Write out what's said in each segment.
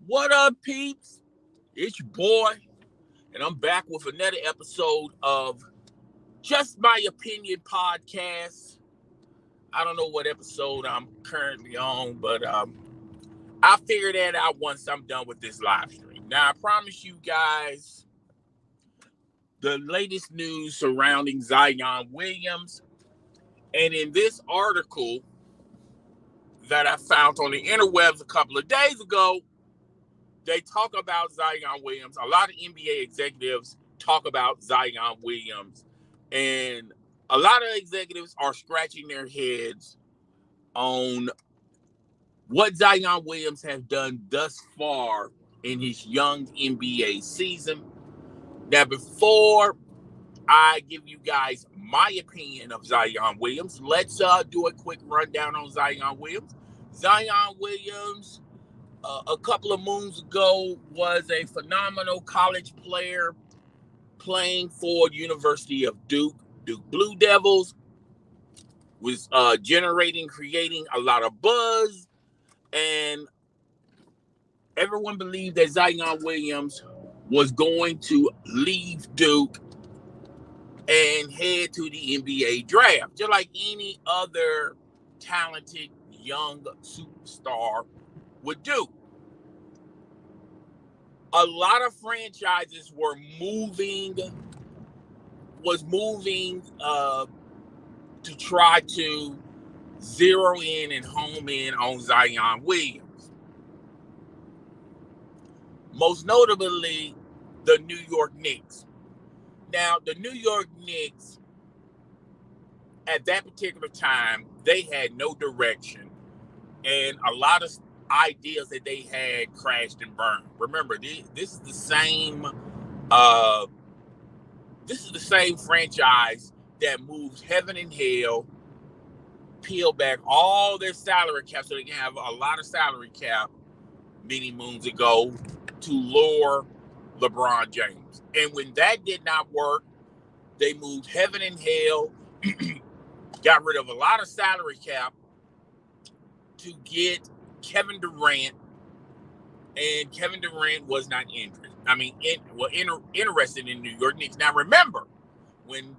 What up, peeps? It's your boy, and I'm back with another episode of Just My Opinion podcast. I don't know what episode I'm currently on, but I'll figure that out once I'm done with this live stream. Now, I promise you guys the latest news surrounding Zion Williams. And in this article that I found on the interwebs a couple of days ago, they talk about Zion Williams. A lot of NBA executives talk about Zion Williams. And a lot of executives are scratching their heads on what Zion Williams has done thus far in his young NBA season. Now, before I give you guys my opinion of Zion Williams, let's do a quick rundown on Zion Williams. Zion Williams, a couple of moons ago, was a phenomenal college player playing for University of Duke Blue Devils, was creating a lot of buzz, and everyone believed that Zion Williams was going to leave Duke and head to the NBA draft, just like any other talented young superstar would do. A lot of franchises was moving to try to zero in and home in on Zion Williams. Most notably, the New York Knicks. Now, the New York Knicks, at that particular time, they had no direction, and a lot of ideas that they had crashed and burned. Remember, this is the same franchise that moved heaven and hell, peeled back all their salary cap so they can have a lot of salary cap many moons ago to lure LeBron James. And when that did not work, they moved heaven and hell, got rid of a lot of salary cap to get Kevin Durant, and Kevin Durant was not interested. Interested in New York Knicks. Now remember, when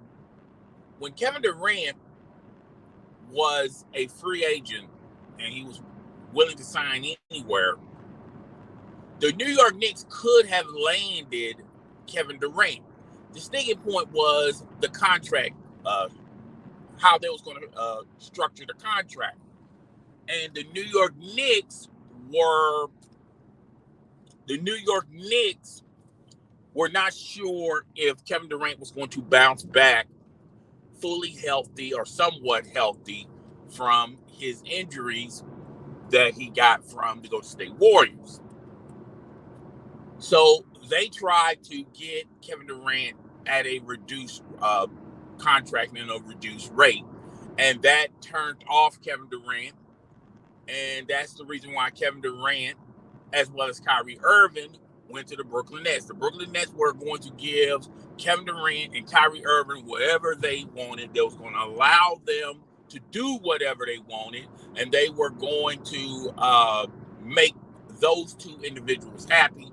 Kevin Durant was a free agent and he was willing to sign anywhere, the New York Knicks could have landed Kevin Durant. The sticking point was the contract, how they was going to structure the contract. And the New York Knicks were not sure if Kevin Durant was going to bounce back fully healthy or somewhat healthy from his injuries that he got from the Golden State Warriors. So they tried to get Kevin Durant at a reduced contract and a reduced rate. And that turned off Kevin Durant. And that's the reason why Kevin Durant, as well as Kyrie Irving, went to the Brooklyn Nets. The Brooklyn Nets were going to give Kevin Durant and Kyrie Irving whatever they wanted. They was going to allow them to do whatever they wanted. And they were going to make those two individuals happy.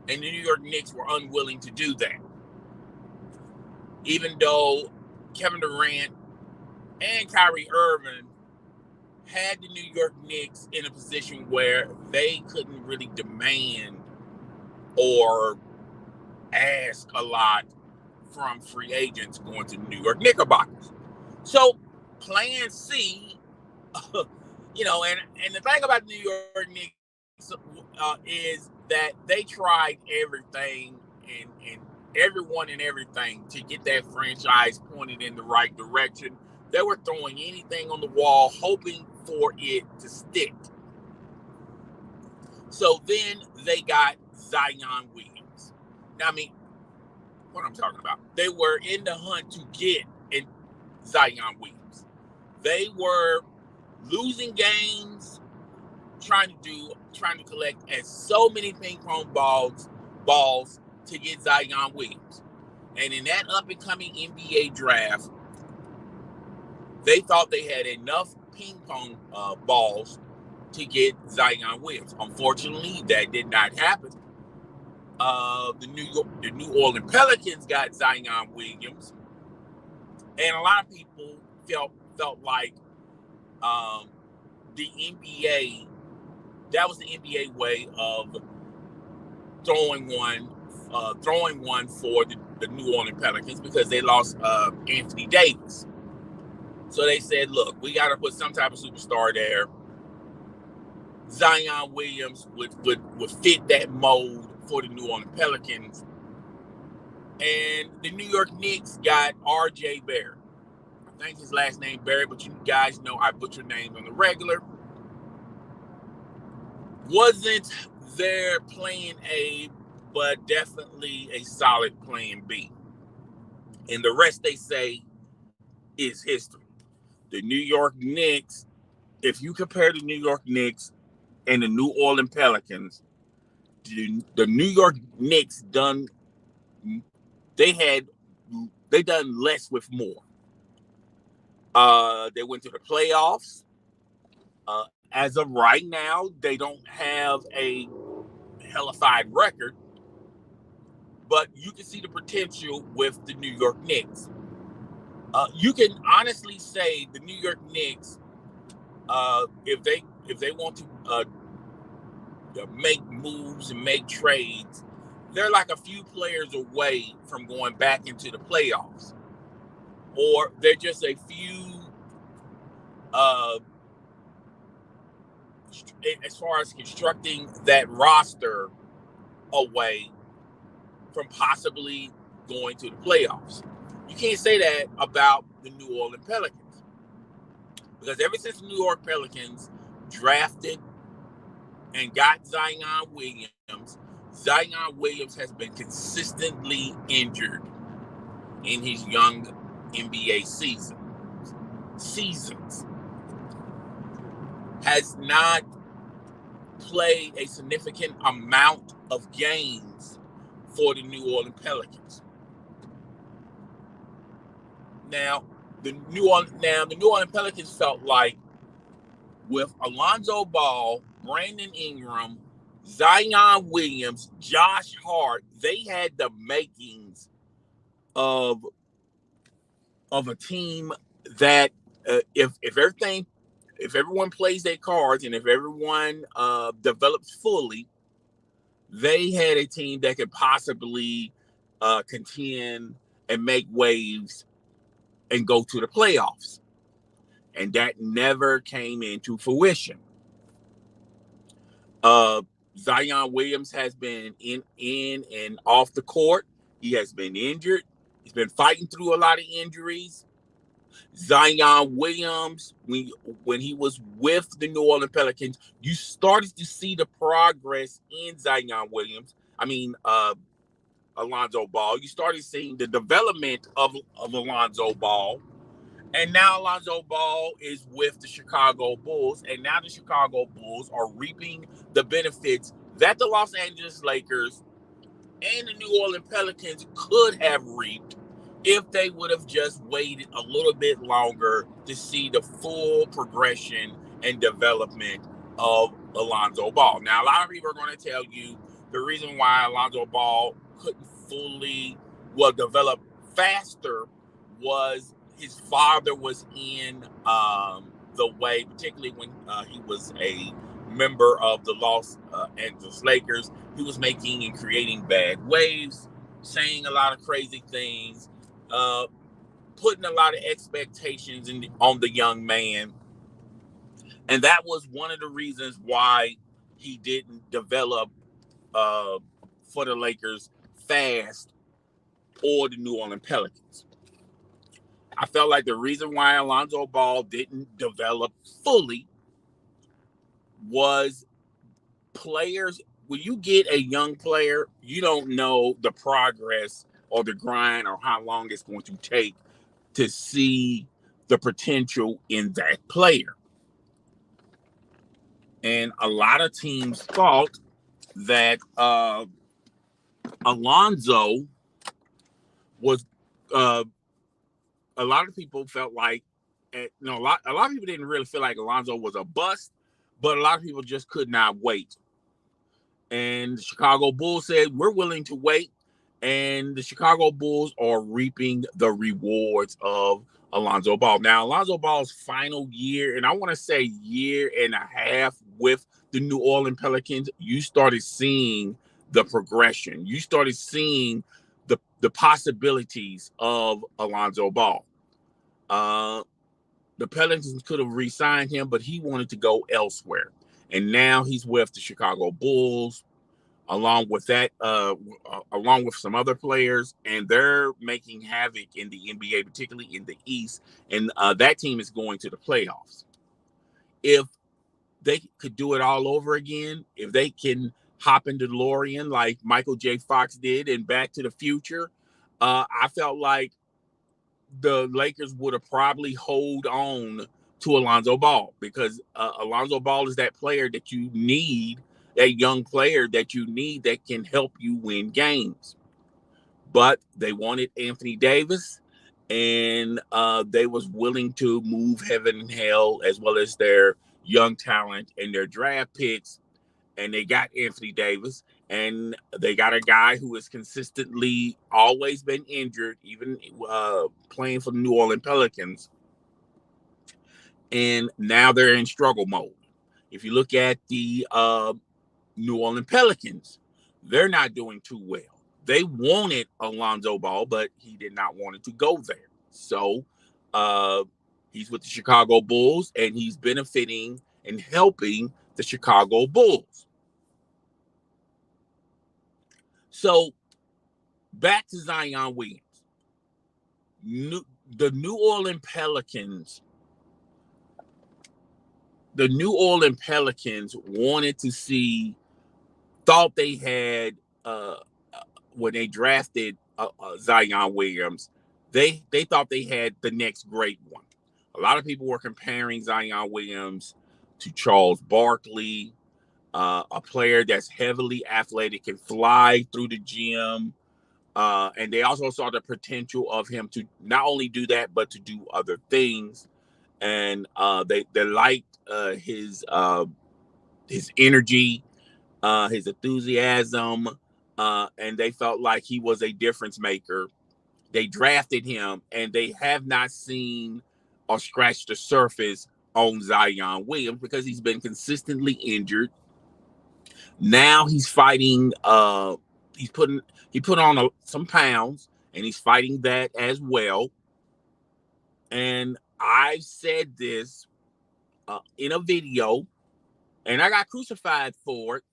And the New York Knicks were unwilling to do that. Even though Kevin Durant and Kyrie Irving had the New York Knicks in a position where they couldn't really demand or ask a lot from free agents going to the New York Knickerbockers. So plan C, and the thing about the New York Knicks is that they tried everything and everyone and everything to get that franchise pointed in the right direction. They were throwing anything on the wall, hoping for it to stick. So then they got Zion Williams. Now, what I'm talking about, they were in the hunt to get Zion Williams. They were losing games, trying to collect as so many ping pong balls to get Zion Williams. And in that up and coming NBA draft, they thought they had enough ping pong balls to get Zion Williams. Unfortunately, that did not happen. The New Orleans Pelicans got Zion Williams, and a lot of people felt like the NBA, that was the NBA way of throwing one for the New Orleans Pelicans, because they lost Anthony Davis. So they said, look, we got to put some type of superstar there. Zion Williams would fit that mold for the New Orleans Pelicans. And the New York Knicks got R.J. Barrett. I think his last name Barrett, but you guys know I butcher names on the regular. Wasn't their plan A, but definitely a solid plan B. And the rest, they say, is history. The New York Knicks, if you compare the New York Knicks and the New Orleans Pelicans, the New York Knicks done less with more. They went to the playoffs. As of right now, they don't have a hellified record, but you can see the potential with the New York Knicks. You can honestly say the New York Knicks, if they want to make moves and make trades, they're like a few players away from going back into the playoffs, or they're just a few, as far as constructing that roster, away from possibly going to the playoffs. You can't say that about the New Orleans Pelicans, because ever since the New York Pelicans drafted and got Zion Williams, Zion Williams has been consistently injured in his young NBA seasons. Has not played a significant amount of games for the New Orleans Pelicans. Now, the New Orleans Pelicans felt like with Alonzo Ball, Brandon Ingram, Zion Williams, Josh Hart, they had the makings of a team that if everyone plays their cards and if everyone develops fully, they had a team that could possibly contend and make waves and go to the playoffs. And that never came into fruition. Zion Williams has been in and off the court. He has been injured. He's been fighting through a lot of injuries. Zion Williams, when he was with the New Orleans Pelicans, you started to see the progress in Zion Williams. Alonzo Ball. You started seeing the development of Alonzo Ball. And now Alonzo Ball is with the Chicago Bulls. And now the Chicago Bulls are reaping the benefits that the Los Angeles Lakers and the New Orleans Pelicans could have reaped if they would have just waited a little bit longer to see the full progression and development of Alonzo Ball. Now, a lot of people are going to tell you the reason why Alonzo Ball couldn't fully develop faster was his father was in the way, particularly when he was a member of the Los Angeles Lakers. He was making and creating bad waves, saying a lot of crazy things, putting a lot of expectations on the young man. And that was one of the reasons why he didn't develop for the Lakers fast or the New Orleans Pelicans. I felt like the reason why Alonzo Ball didn't develop fully was players. When you get a young player, you don't know the progress or the grind or how long it's going to take to see the potential in that player. And a lot of teams thought that Alonzo was a lot of people felt like a lot of people didn't really feel like Alonzo was a bust, but a lot of people just could not wait. And the Chicago Bulls said, we're willing to wait. And the Chicago Bulls are reaping the rewards of Alonzo Ball. Now, Alonzo Ball's final year, and I want to say year and a half with the New Orleans Pelicans, you started seeing the progression. You started seeing the possibilities of Alonzo Ball. The Pelicans could have re-signed him, but he wanted to go elsewhere. And now he's with the Chicago Bulls, along with some other players, and they're making havoc in the NBA, particularly in the East. And that team is going to the playoffs. If they could do it all over again, if they can hop into DeLorean like Michael J. Fox did in Back to the Future, I felt like the Lakers would have probably hold on to Alonzo Ball, because Alonzo Ball is that player that you need, that young player that you need that can help you win games. But they wanted Anthony Davis, and they was willing to move heaven and hell as well as their young talent and their draft picks, and they got Anthony Davis, and they got a guy who has consistently always been injured, even playing for the New Orleans Pelicans. And now they're in struggle mode. If you look at the New Orleans Pelicans, they're not doing too well. They wanted Alonzo Ball, but he did not want it to go there. So he's with the Chicago Bulls, and he's benefiting and helping the Chicago Bulls. So back to Zion Williams. The New Orleans Pelicans wanted to see, thought they had, when they drafted Zion Williams, they thought they had the next great one. A lot of people were comparing Zion Williams to Charles Barkley, a player that's heavily athletic, can fly through the gym. And they also saw the potential of him to not only do that, but to do other things. And they liked his energy, his enthusiasm, and they felt like he was a difference maker. They drafted him, and they have not seen or scratched the surface on Zion Williams because he's been consistently injured. Now he's fighting. He put on some pounds, and he's fighting that as well. And I said this in a video, and I got crucified for it.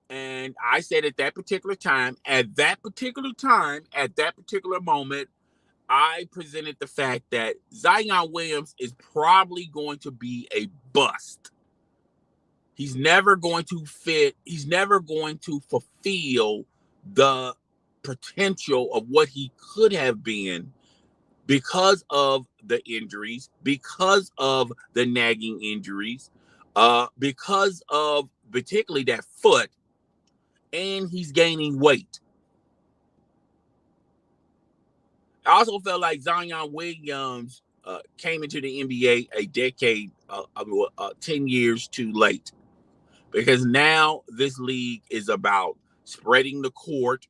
And I said at that particular moment, I presented the fact that Zion Williams is probably going to be a bust. He's never going to fit. He's never going to fulfill the potential of what he could have been because of the injuries, because of the nagging injuries, because of particularly that foot, and he's gaining weight. I also felt like Zion Williams came into the NBA a decade, 10 years too late, because now this league is about spreading the court.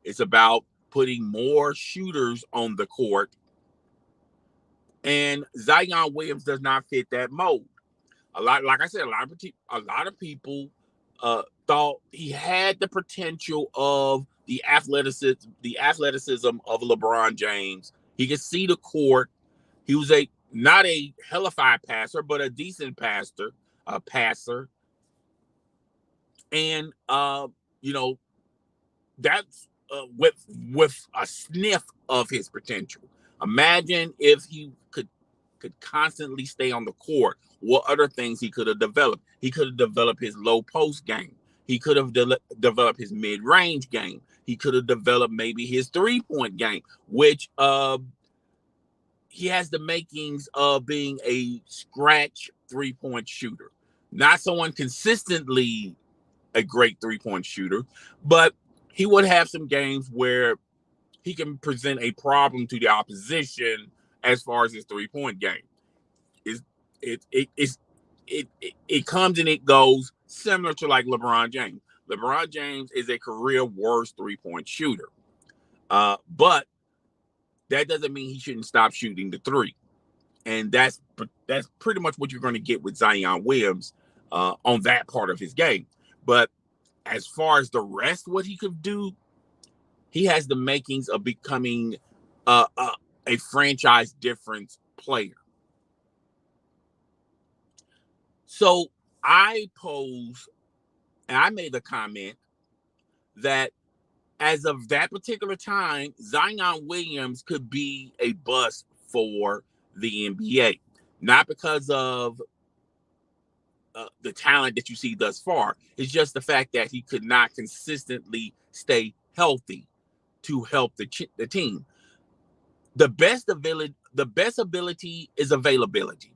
It's about putting more shooters on the court. And Zion Williams does not fit that mold. Like I said, a lot of people thought he had the potential of the athleticism of LeBron James. He could see the court. He was not a hellified passer, but a decent passer. And that's with a sniff of his potential. Imagine if he could constantly stay on the court. What other things he could have developed? He could have developed his low post game. He could have developed his mid-range game. He could have developed maybe his three-point game, which he has the makings of being a scratch three-point shooter. Not someone consistently a great three-point shooter, but he would have some games where he can present a problem to the opposition as far as his three-point game. it comes and it goes, similar to like LeBron James. LeBron James is a career worst 3-point shooter, but that doesn't mean he shouldn't stop shooting the three. And that's pretty much what you're going to get with Zion Williams on that part of his game. But as far as the rest, what he could do, he has the makings of becoming a franchise difference player. So I pose, and I made the comment that as of that particular time, Zion Williams could be a bust for the NBA. Not because of the talent that you see thus far. It's just the fact that he could not consistently stay healthy to help the team. The best ability is availability.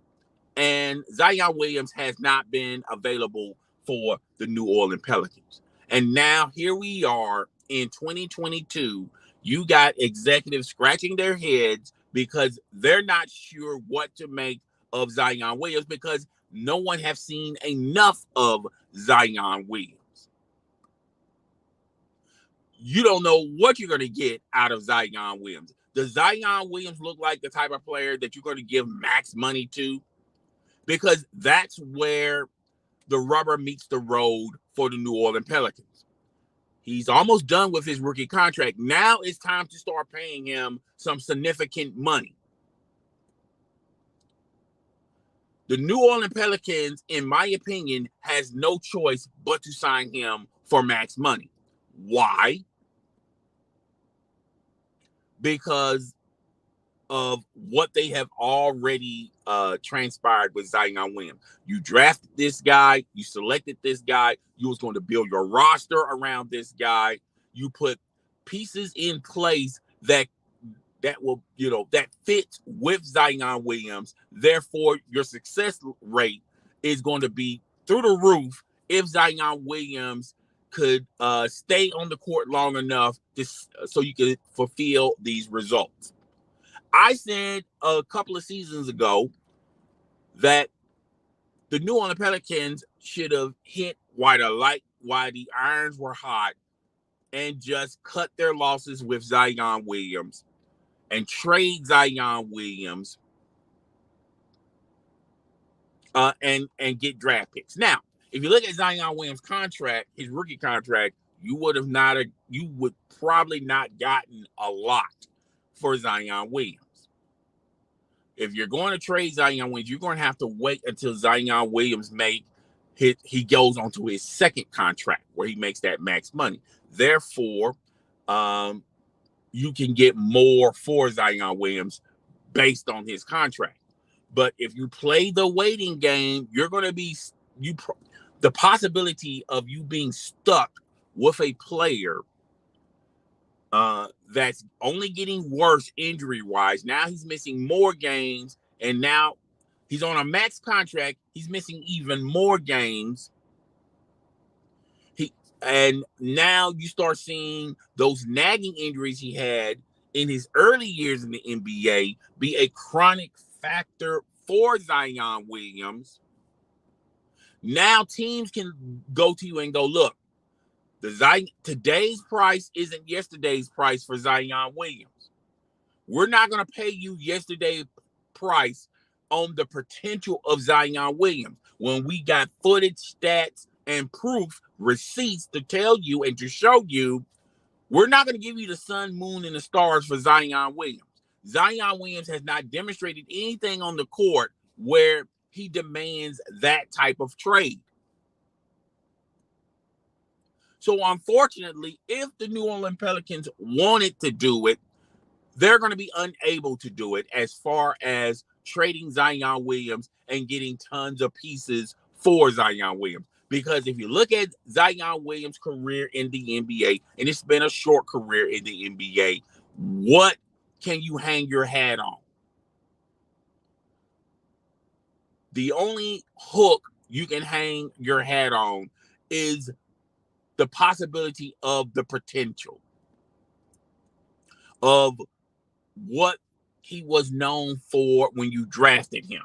And Zion Williams has not been available for the New Orleans Pelicans. And now here we are in 2022. You got executives scratching their heads because they're not sure what to make of Zion Williams because no one has seen enough of Zion Williams. You don't know what you're going to get out of Zion Williams. Does Zion Williams look like the type of player that you're going to give max money to? Because that's where the rubber meets the road for the New Orleans Pelicans. He's almost done with his rookie contract. Now it's time to start paying him some significant money. The New Orleans Pelicans, in my opinion, has no choice but to sign him for max money. Why? Because of what they have already transpired with Zion Williams. You drafted this guy, you selected this guy, you was going to build your roster around this guy. You put pieces in place that will, that fits with Zion Williams. Therefore, your success rate is going to be through the roof if Zion Williams could stay on the court long enough so you could fulfill these results. I said a couple of seasons ago that the New Orleans Pelicans should have hit while the irons were hot and just cut their losses with Zion Williams and trade Zion Williams and get draft picks. Now, if you look at Zion Williams' contract, his rookie contract, you would probably not gotten a lot for Zion Williams. If you're going to trade Zion Williams, you're going to have to wait until Zion Williams he goes onto his second contract where he makes that max money. Therefore, you can get more for Zion Williams based on his contract. But if you play the waiting game, you're going to be the possibility of you being stuck with a player that's only getting worse injury-wise. Now he's missing more games, and now he's on a max contract. He's missing even more games. And now you start seeing those nagging injuries he had in his early years in the NBA be a chronic factor for Zion Williams. Now teams can go to you and go, look, today's price isn't yesterday's price for Zion Williams. We're not going to pay you yesterday's price on the potential of Zion Williams when we got footage, stats, and proof, receipts to tell you and to show you. We're not going to give you the sun, moon, and the stars for Zion Williams. Zion Williams has not demonstrated anything on the court where he demands that type of trade. So unfortunately, if the New Orleans Pelicans wanted to do it, they're going to be unable to do it as far as trading Zion Williams and getting tons of pieces for Zion Williams. Because if you look at Zion Williams' career in the NBA, and it's been a short career in the NBA, what can you hang your hat on? The only hook you can hang your hat on is the possibility of the potential of what he was known for when you drafted him.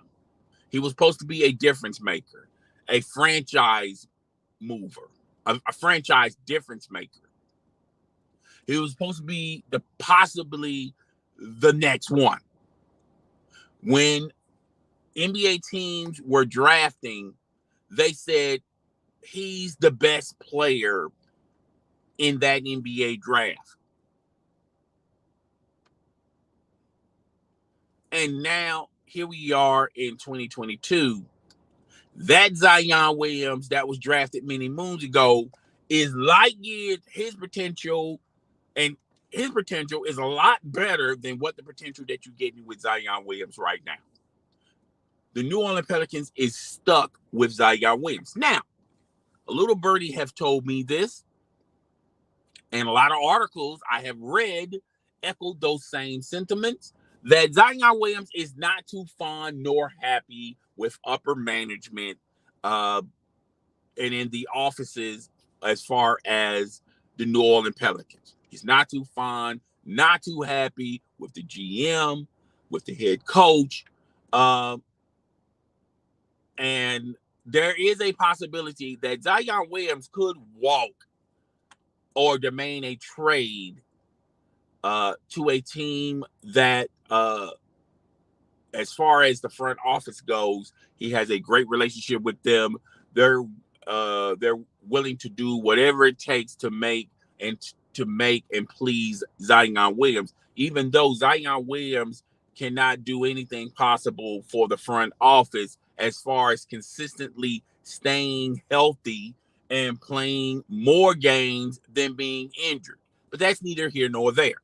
He was supposed to be a difference maker, a franchise mover, a franchise difference maker. He was supposed to be possibly the next one. When NBA teams were drafting, they said he's the best player in that NBA draft. And now here we are in 2022. That Zion Williams that was drafted many moons ago is light years. His potential is a lot better than what the potential that you're getting with Zion Williams right now. The New Orleans Pelicans is stuck with Zion Williams. Now, a little birdie have told me this, and a lot of articles I have read echoed those same sentiments, that Zion Williams is not too fond nor happy with upper management and in the offices as far as the New Orleans Pelicans. He's not too fond, not too happy with the GM, with the head coach. And there is a possibility that Zion Williams could walk or demand a trade to a team that, as far as the front office goes, he has a great relationship with them. They're willing to do whatever it takes to make and please Zion Williams, even though Zion Williams cannot do anything possible for the front office as far as consistently staying healthy and playing more games than being injured. But that's neither here nor there.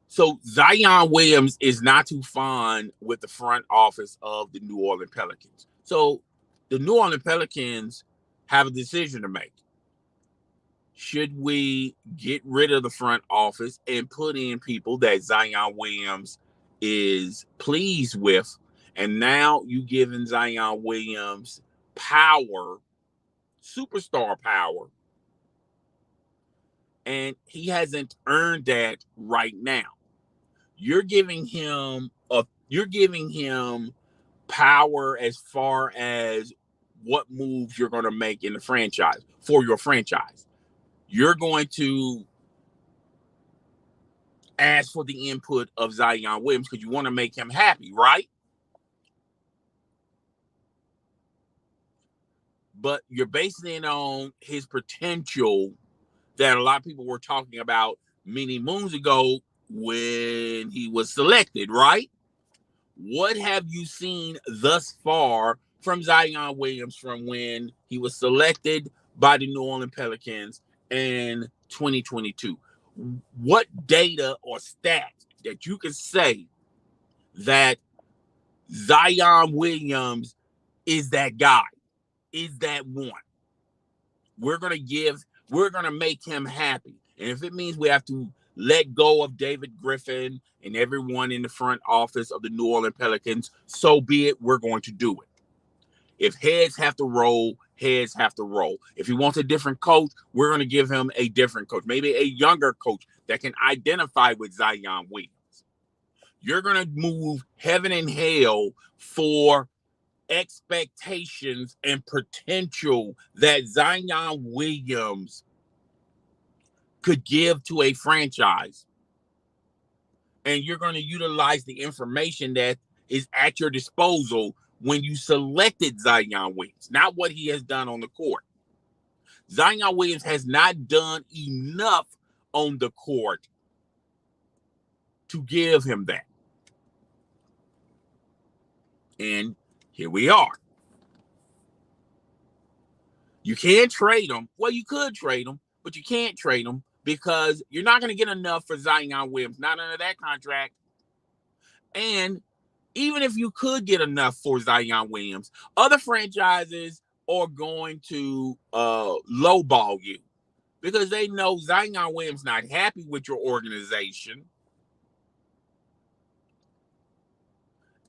So Zion Williams is not too fond with the front office of the New Orleans Pelicans. So the New Orleans Pelicans have a decision to make. Should we get rid of the front office and put in people that Zion Williams is pleased with? And now you giving Zion Williams power, superstar power, and he hasn't earned that right now. You're giving him power as far as what moves you're going to make in the franchise for your franchise. You're going to ask for the input of Zion Williams because you want to make him happy, right? But you're basing it on his potential that a lot of people were talking about many moons ago when he was selected, right? What have you seen thus far from Zion Williams from when he was selected by the New Orleans Pelicans in 2022? What data or stats that you can say that Zion Williams is that guy, is that one? We're going to make him happy. And if it means we have to let go of David Griffin and everyone in the front office of the New Orleans Pelicans, so be it. We're going to do it. If heads have to roll, heads have to roll. If he wants a different coach, we're going to give him a different coach, maybe a younger coach that can identify with Zion Williams. You're going to move heaven and hell for expectations and potential that Zion Williams could give to a franchise. And you're going to utilize the information that is at your disposal when you selected Zion Williams, not what he has done on the court. Zion Williams has not done enough on the court to give him that. And here we are. You can't trade him. Well, you could trade him, but you can't trade him because you're not going to get enough for Zion Williams, not under that contract. And even if you could get enough for Zion Williams, other franchises are going to lowball you because they know Zion Williams not happy with your organization.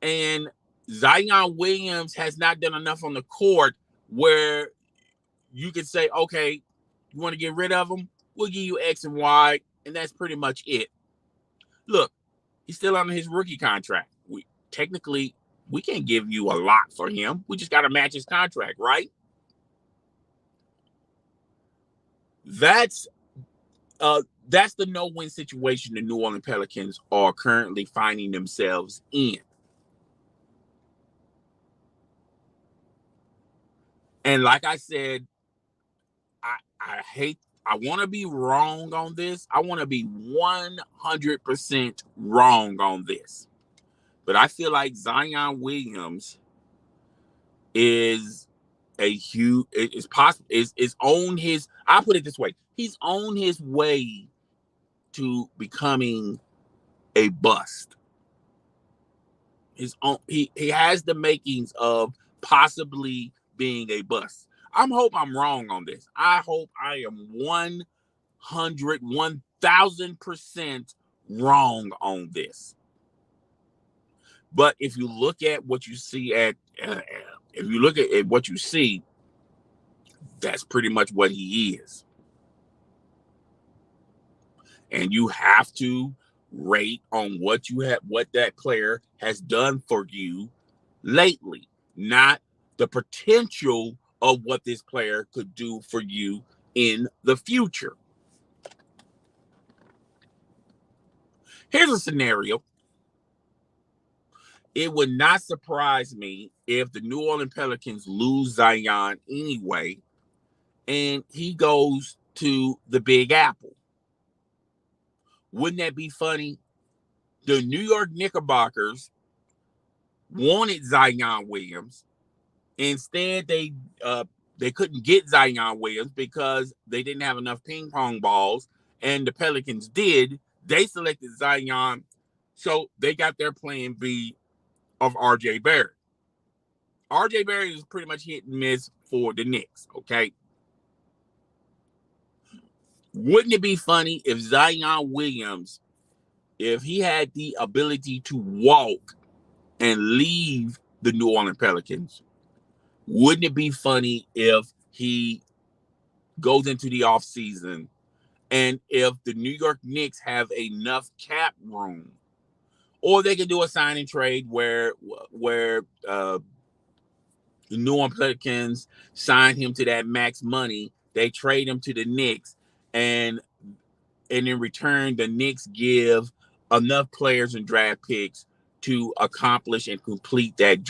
And Zion Williams has not done enough on the court where you could say, okay, you want to get rid of him? We'll give you X and Y, and that's pretty much it. Look, he's still under his rookie contract. We can't give you a lot for him. We just got to match his contract, right? That's the no-win situation the New Orleans Pelicans are currently finding themselves in. And like I said, I want to be wrong on this. I want to be 100% wrong on this. But I feel like Zion Williams is on his, I'll put it this way. He's on his way to becoming a bust. He has the makings of possibly being a bust. I hope I'm wrong on this. I hope I am 1,000% wrong on this. But if you look at what you see what you see, that's pretty much what he is. And you have to rate on what that player has done for you lately, not the potential of what this player could do for you in the future. Here's a scenario. It would not surprise me if the New Orleans Pelicans lose Zion anyway, and he goes to the Big Apple. Wouldn't that be funny? The New York Knickerbockers wanted Zion Williams. Instead, they couldn't get Zion Williams because they didn't have enough ping pong balls, and the Pelicans did. They selected Zion, so they got their plan B of R.J. Barrett. R.J. Barrett is pretty much hit and miss for the Knicks, okay? Wouldn't it be funny if Zion Williams, if he had the ability to walk and leave the New Orleans Pelicans, wouldn't it be funny if he goes into the offseason and if the New York Knicks have enough cap room, or they can do a sign and trade where the New Orleans Pelicans sign him to that max money, they trade him to the Knicks, and in return, the Knicks give enough players and draft picks to accomplish and complete that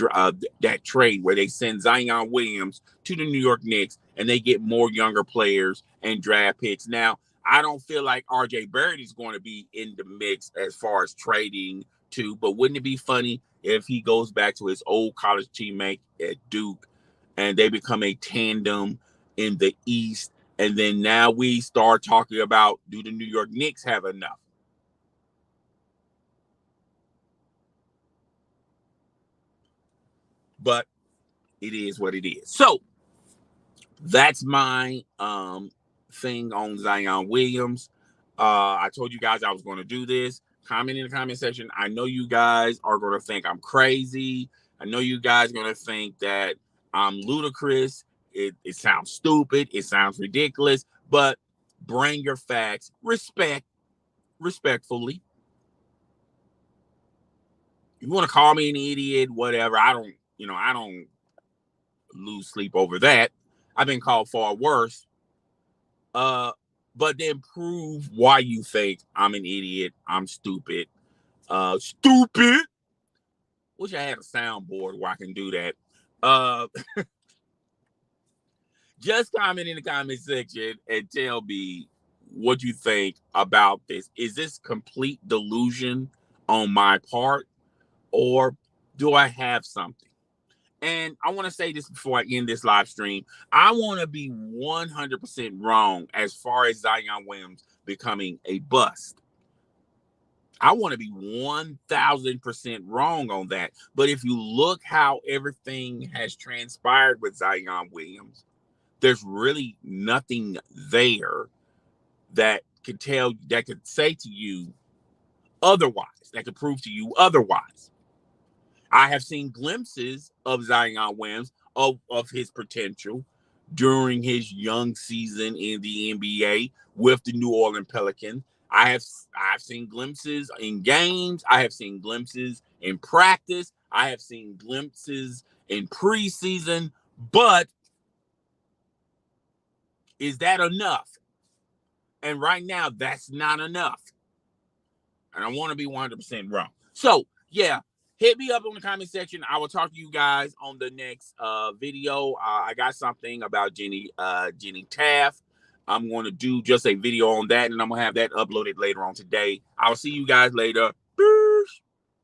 trade where they send Zion Williams to the New York Knicks and they get more younger players and draft picks. Now, I don't feel like R.J. Barrett is going to be in the mix as far as trading too, but wouldn't it be funny if he goes back to his old college teammate at Duke and they become a tandem in the East, and then now we start talking about, do the New York Knicks have enough? But it is what it is. So that's my thing on Zion Williams. I told you guys I was going to do this. Comment in the comment section. I know you guys are going to think I'm crazy. I know you guys are going to think that I'm ludicrous. It sounds stupid. It sounds ridiculous. But bring your facts. Respectfully. If you want to call me an idiot, whatever, I don't lose sleep over that. I've been called far worse. But then prove why you think I'm an idiot. I'm stupid. Stupid. Wish I had a soundboard where I can do that. Just comment in the comment section and tell me what you think about this. Is this complete delusion on my part, or do I have something? And I want to say this before I end this live stream. I want to be 100% wrong as far as Zion Williams becoming a bust. I want to be 1,000% wrong on that. But if you look how everything has transpired with Zion Williams, there's really nothing there that could say to you otherwise, that could prove to you otherwise. I have seen glimpses of Zion Williams, of his potential during his young season in the NBA with the New Orleans Pelicans. I've seen glimpses in games. I have seen glimpses in practice. I have seen glimpses in preseason. But is that enough? And right now, that's not enough. And I want to be 100% wrong. So, yeah, hit me up on the comment section. I will talk to you guys on the next video. I got something about Jenny Taft. I'm going to do just a video on that, and I'm going to have that uploaded later on today. I'll see you guys later.